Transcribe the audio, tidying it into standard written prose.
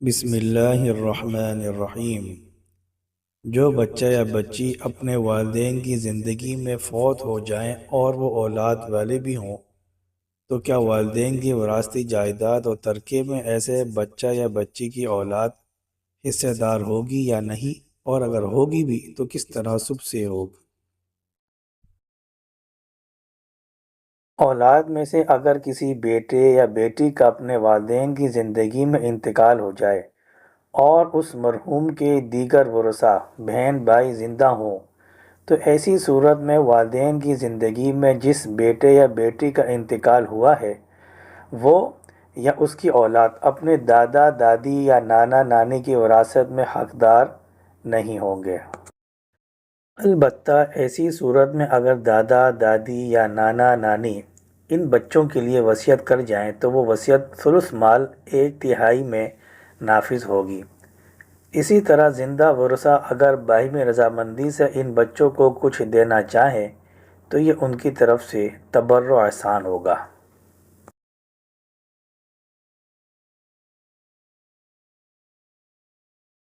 بسم اللہ الرحمن الرحیم۔ جو بچہ یا بچی اپنے والدین کی زندگی میں فوت ہو جائیں اور وہ اولاد والے بھی ہوں تو کیا والدین کی وراثتی جائیداد اور ترکے میں ایسے بچہ یا بچی کی اولاد حصہ دار ہوگی یا نہیں، اور اگر ہوگی بھی تو کس تناسب سے ہوگی؟ اولاد میں سے اگر کسی بیٹے یا بیٹی کا اپنے والدین کی زندگی میں انتقال ہو جائے اور اس مرحوم کے دیگر ورثاء بہن بھائی زندہ ہوں تو ایسی صورت میں والدین کی زندگی میں جس بیٹے یا بیٹی کا انتقال ہوا ہے وہ یا اس کی اولاد اپنے دادا دادی یا نانا نانی کی وراثت میں حقدار نہیں ہوں گے۔ البتہ ایسی صورت میں اگر دادا دادی یا نانا نانی ان بچوں کے لیے وصیت کر جائیں تو وہ وصیت ثلث مال 1/3 میں نافذ ہوگی۔ اسی طرح زندہ ورثہ اگر باہمی رضامندی سے ان بچوں کو کچھ دینا چاہیں تو یہ ان کی طرف سے تبرع احسان ہوگا۔